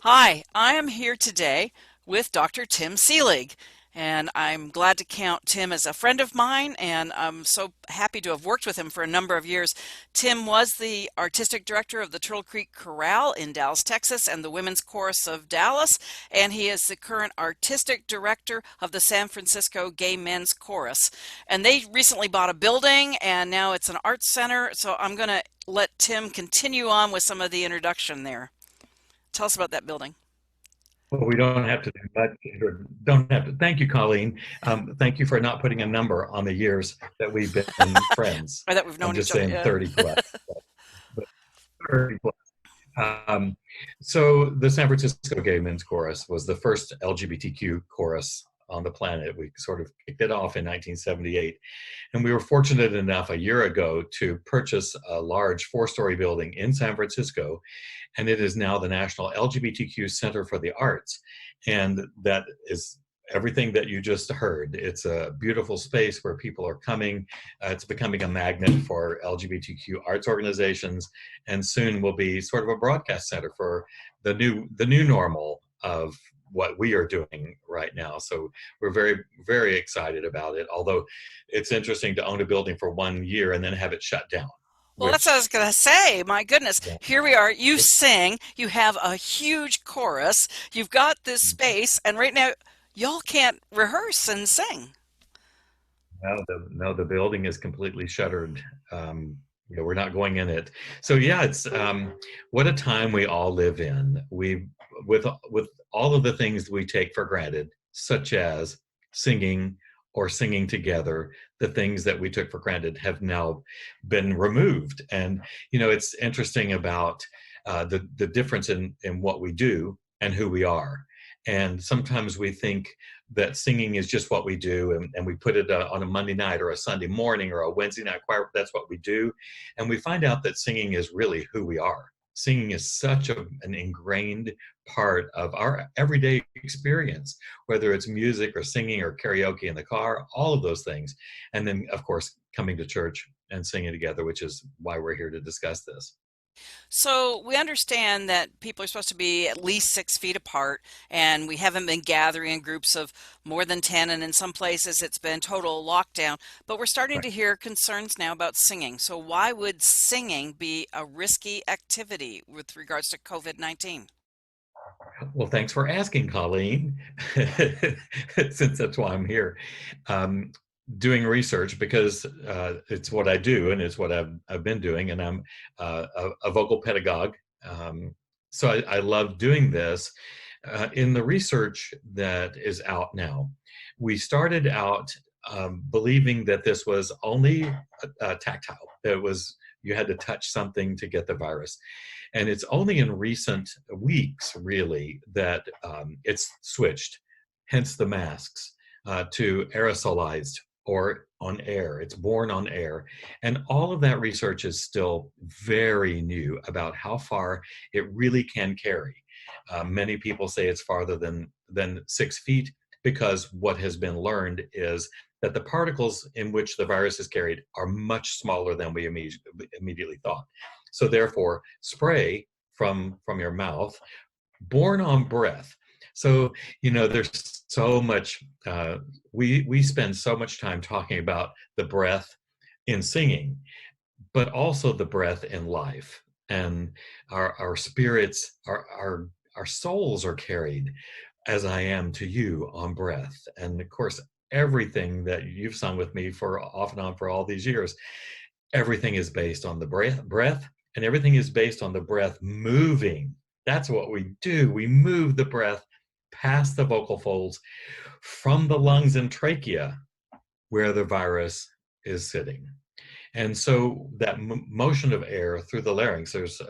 Hi, I am here today with Dr. Tim Seelig, and I'm glad to count Tim as a friend of mine, and I'm so happy to have worked with him for a number of years. Tim was the artistic director of the Turtle Creek Chorale in Dallas, Texas, and the Women's Chorus of Dallas, and he is the current artistic director of the San Francisco Gay Men's Chorus. And they recently bought a building, and now it's an arts center, so I'm going to let Tim continue on with some of the introduction there. Tell us about that building. Well, we don't have to do much, or don't have to. Thank you, Colleen. Thank you for not putting a number on the years that we've been friends. Or that we've I'm known just each other. saying Yeah. 30 plus. But 30 plus. Um, so the San Francisco Gay Men's Chorus was the first LGBTQ chorus on the planet. We sort of kicked it off in 1978. And we were fortunate enough a year ago to purchase a large four-story building in San Francisco, and it is now the National LGBTQ Center for the Arts. And that is everything that you just heard. It's a beautiful space where people are coming. It's becoming a magnet for LGBTQ arts organizations, and soon will be sort of a broadcast center for the new normal of what we are doing right now. So we're very, very excited about it. Although it's interesting to own a building for 1 year and then have it shut down, Well, that's what I which was going to say. My goodness. yeah, Here we are. You sing, you have a huge chorus, you've got this space, and right now, y'all can't rehearse and sing. no, the building is completely shuttered. We're not going in it. So yeah, it's what a time we all live in. With all of the things we take for granted, such as singing or singing together, the things that we took for granted have now been removed. And it's interesting about the difference in what we do and who we are. And sometimes we think that singing is just what we do, and we put it on a Monday night or a Sunday morning or a Wednesday night choir. That's what we do. And we find out that singing is really who we are. Singing is such an ingrained part of our everyday experience, whether it's music or singing or karaoke in the car, all of those things. And then, of course, coming to church and singing together, which is why we're here to discuss this. So we understand that people are supposed to be at least 6 feet apart, and we haven't been gathering in groups of more than 10, and in some places it's been total lockdown. But we're starting Right. to hear concerns now about singing. So why would singing be a risky activity with regards to COVID-19? Well, thanks for asking, Colleen, since that's why I'm here. Um, Doing research because it's what I do and it's what I've been doing, and I'm a vocal pedagogue. So I love doing this. In the research that is out now, we started out believing that this was only tactile. It was you had to touch something to get the virus. And it's only in recent weeks, really, that it's switched, hence the masks, to aerosolized or on air. It's born on air. And all of that research is still very new about how far it really can carry. Many people say it's farther than 6 feet, because what has been learned is that the particles in which the virus is carried are much smaller than we immediately thought. So therefore, spray from your mouth, born on breath. So there's so much. We spend so much time talking about the breath in singing, but also the breath in life, and our spirits, our souls are carried, as I am to you, on breath. And of course, everything that you've sung with me for off and on for all these years, everything is based on the breath, and everything is based on the breath moving. That's what we do. We move the breath past the vocal folds from the lungs and trachea where the virus is sitting. And so that motion of air through the larynx, there's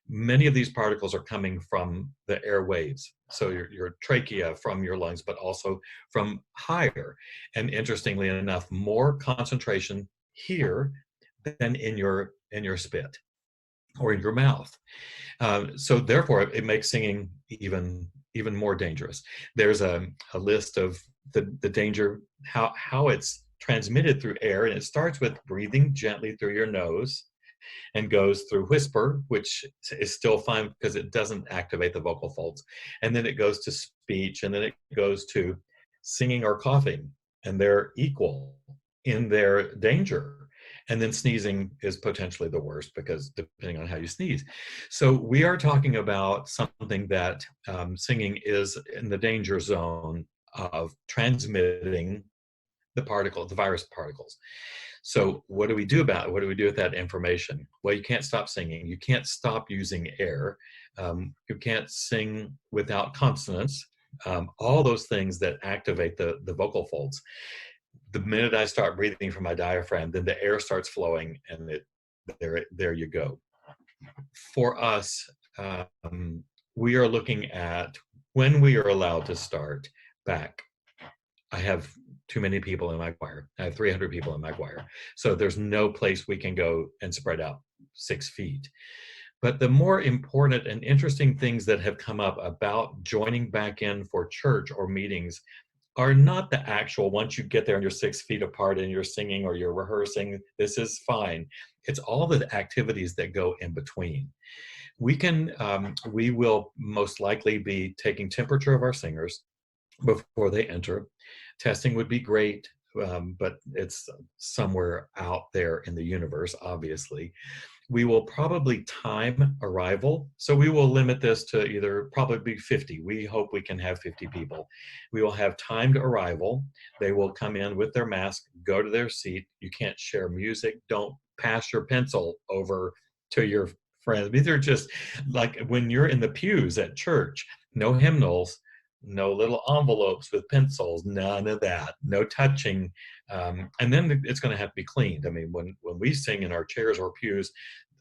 many of these particles are coming from the airwaves. So your trachea from your lungs, but also from higher. And interestingly enough, more concentration here than in your spit or in your mouth. So therefore, it makes singing even more dangerous. There's a list of the danger, how it's transmitted through air, and it starts with breathing gently through your nose and goes through whisper, which is still fine because it doesn't activate the vocal folds. And then it goes to speech, and then it goes to singing or coughing, and they're equal in their danger. And then sneezing is potentially the worst because depending on how you sneeze. So we are talking about something that singing is in the danger zone of transmitting the virus particles. So what do we do about it? What do we do with that information? Well, you can't stop singing. You can't stop using air. You can't sing without consonants. All those things that activate the vocal folds. The minute I start breathing from my diaphragm, then the air starts flowing, and there you go. For us, we are looking at when we are allowed to start back. I have too many people in my choir. I have 300 people in my choir. So there's no place we can go and spread out 6 feet. But the more important and interesting things that have come up about joining back in for church or meetings are not the actual, once you get there and you're 6 feet apart and you're singing or you're rehearsing, this is fine. It's all the activities that go in between. We will most likely be taking temperature of our singers before they enter. Testing would be great, but it's somewhere out there in the universe, obviously. We will probably time arrival. So we will limit this to either probably 50. We hope we can have 50 people. We will have timed arrival. They will come in with their mask, go to their seat. You can't share music. Don't pass your pencil over to your friends. These are just like when you're in the pews at church, no hymnals, no little envelopes with pencils, none of that, no touching. And then it's going to have to be cleaned. I mean, when we sing in our chairs or pews,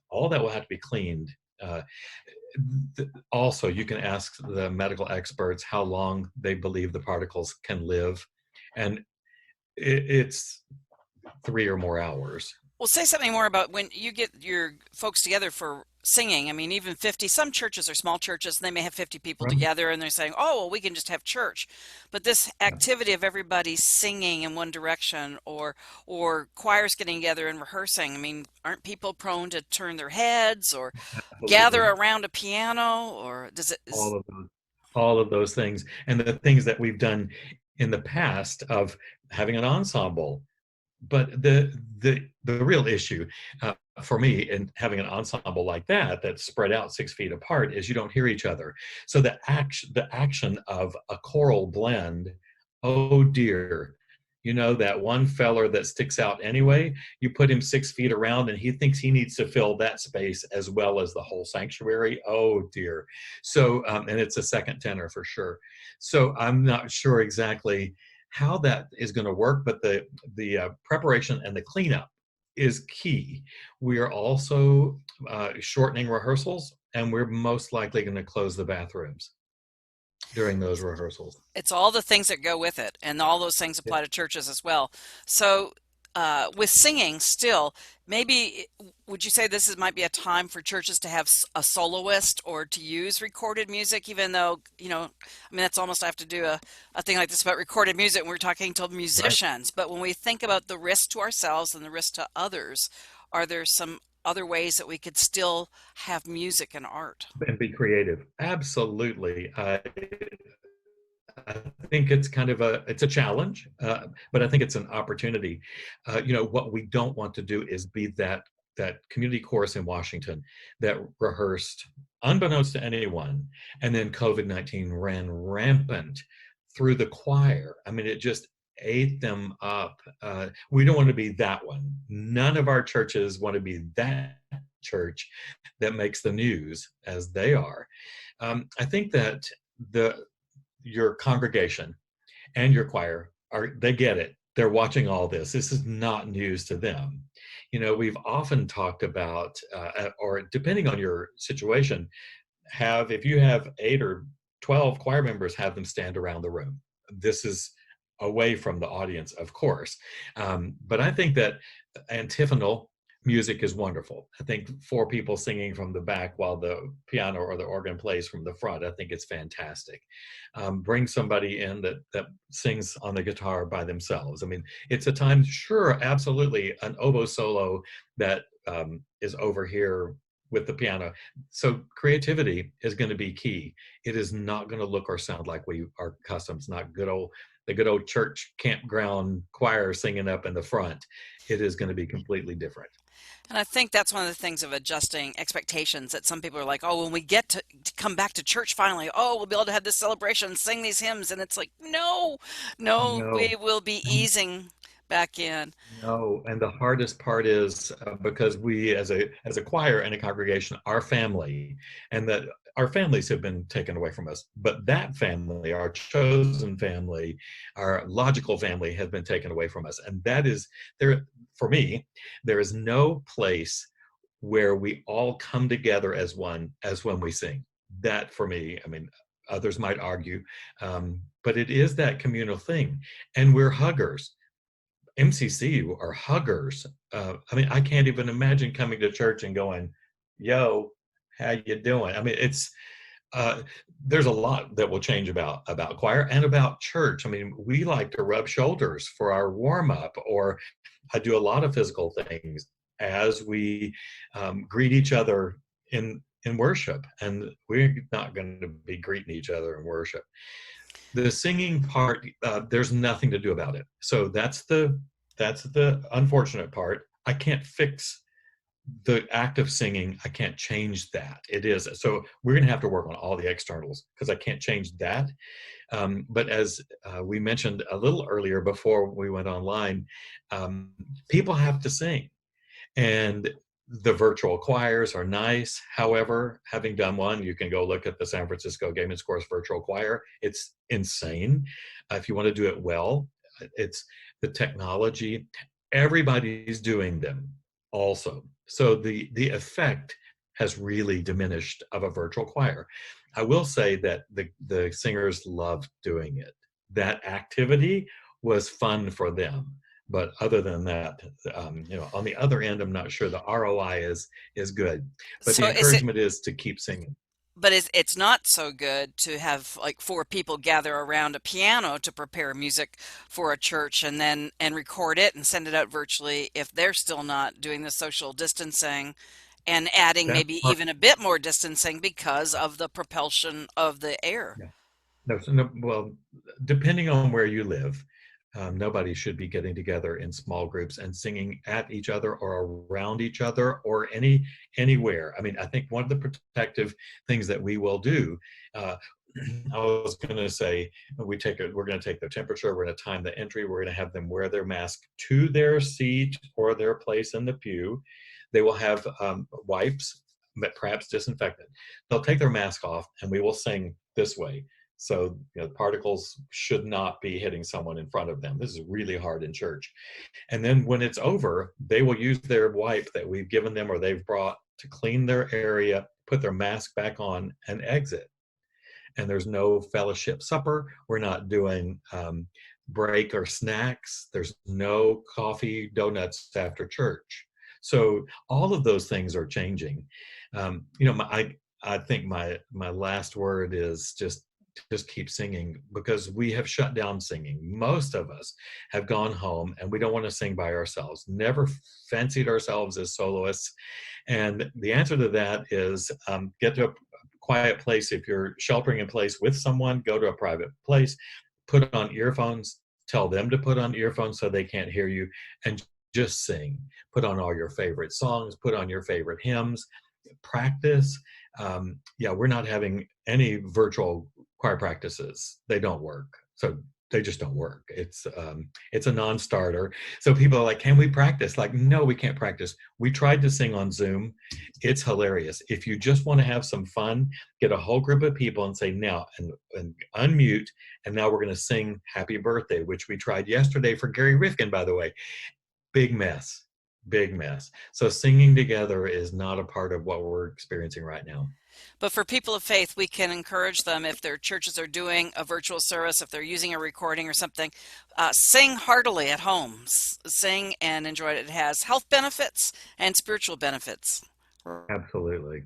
all that will have to be cleaned. Also, you can ask the medical experts how long they believe the particles can live. And it's 3 or more hours. Well, say something more about when you get your folks together for singing. I mean, even 50, some churches are small churches and they may have 50 people Right. together and they're saying, oh, well, we can just have church. But this Yeah, activity of everybody singing in one direction or choirs getting together and rehearsing, I mean, aren't people prone to turn their heads or gather absolutely. around a piano or does it, is, All of those things. And the things that we've done in the past of having an ensemble. But the real issue for me in having an ensemble like that that's spread out 6 feet apart is you don't hear each other. So the action of a choral blend, oh dear, you know, that one feller that sticks out anyway, you put him 6 feet around and he thinks he needs to fill that space as well as the whole sanctuary. Oh dear. So and it's a second tenor for sure. So I'm not sure exactly how that is going to work, but the preparation and the cleanup is key. We are also shortening rehearsals, and we're most likely going to close the bathrooms during those rehearsals. it's all the things that go with it, and all those things Yeah. apply to churches as well. So, with singing, still, maybe would you say might be a time for churches to have a soloist or to use recorded music, even though, I mean, that's almost I have to do a thing like this about recorded music when we're talking to Right. musicians. But when we think about the risk to ourselves and the risk to others, are there some other ways that we could still have music and art? And be creative. Absolutely. I think it's kind of it's a challenge, but I think it's an opportunity. What we don't want to do is be that community chorus in Washington that rehearsed unbeknownst to anyone, and then COVID-19 ran rampant through the choir. I mean, it just ate them up. We don't want to be that one. None of our churches want to be that church that makes the news as they are. I think that the your congregation and your choir they get it. They're watching all this. This is not news to them. We've often talked about or depending on your situation, if you have 8 or 12 choir members, have them stand around the room. This is away from the audience, of course. But I think that antiphonal music is wonderful. I think 4 people singing from the back while the piano or the organ plays from the front, I think it's fantastic. Bring somebody in that sings on the guitar by themselves. I mean, it's a time, sure, absolutely, an oboe solo that is over here with the piano. So creativity is going to be key. It is not going to look or sound like we are accustomed. It's not the good old church campground choir singing up in the front. It is going to be completely different. And I think that's one of the things of adjusting expectations that some people are like, oh, when we get to come back to church finally, oh, we'll be able to have this celebration, sing these hymns. And it's like, no, no, we No. will be easing back in. No, and the hardest part is because we, as a choir and a congregation, are family, and that our families have been taken away from us. But that family, our chosen family, our logical family, has been taken away from us, and that is there for me. There is no place where we all come together as one as when we sing. That for me, I mean, others might argue, but it is that communal thing, and we're huggers. MCC are huggers. I mean, I can't even imagine coming to church and going, "Yo, how you doing?" I mean, it's uh, there's a lot that will change about choir and about church. I mean, we like to rub shoulders for our warm up, or I do a lot of physical things as we greet each other in worship, and we're not going to be greeting each other in worship. The singing part, there's nothing to do about it. So that's the unfortunate part. I can't fix the act of singing. I can't change that. It is so we're going to have to work on all the externals because I can't change that. But as we mentioned a little earlier before we went online, um, people have to sing. And the virtual choirs are nice. However, having done one, you can go look at the San Francisco Game and Scores virtual choir. It's insane. If you want to do it well, it's the technology. Everybody's doing them also. So the effect has really diminished of a virtual choir. I will say that the singers loved doing it. That activity was fun for them, but other than that, on the other end, I'm not sure the ROI is good. But the So is it, encouragement is to keep singing. but it's not so good to have like four people gather around a piano to prepare music for a church and then and record it and send it out virtually if they're still not doing the social distancing and adding That's maybe part. even a bit more distancing because of the propulsion of the air. Yeah. No, so no, well, depending on where you live, nobody should be getting together in small groups and singing at each other or around each other or anywhere. I mean, I think one of the protective things that we will do. I was going to say we're going to take their temperature. We're going to time the entry. We're going to have them wear their mask to their seat or their place in the pew. They will have wipes, perhaps disinfectant. They'll take their mask off, and we will sing this way. So, particles should not be hitting someone in front of them. This is really hard in church. And then when it's over, they will use their wipe that we've given them or they've brought to clean their area, put their mask back on, and exit. And there's no fellowship supper. We're not doing break or snacks. There's no coffee, donuts after church. So all of those things are changing. I think my last word is just keep singing because we have shut down singing. Most of us have gone home and we don't want to sing by ourselves, never fancied ourselves as soloists. And the answer to that is get to a quiet place. If you're sheltering in place with someone, go to a private place, put on earphones, tell them to put on earphones so they can't hear you, and just sing. Put on all your favorite songs, put on your favorite hymns, practice. Yeah, we're not having any virtual choir practices. They don't work. So they just don't work. It's a non-starter. So people are like, can we practice? Like, no, we can't practice. We tried to sing on Zoom. It's hilarious. If you just want to have some fun, get a whole group of people and say now and unmute. And now we're going to sing Happy Birthday, which we tried yesterday for Gary Rifkin, by the way. Big mess. Big mess. So singing together is not a part of what we're experiencing right now. But for people of faith, we can encourage them if their churches are doing a virtual service, if they're using a recording or something, sing heartily at home. Sing and enjoy it. It has health benefits and spiritual benefits. Absolutely.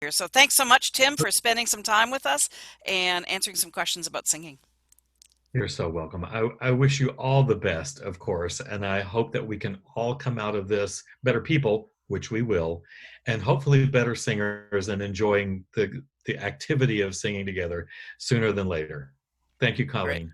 So thanks so much, Tim, for spending some time with us and answering some questions about singing. You're so welcome. I wish you all the best, of course, and I hope that we can all come out of this better people, which we will, and hopefully better singers and enjoying the activity of singing together sooner than later. Thank you, Great. Colleen.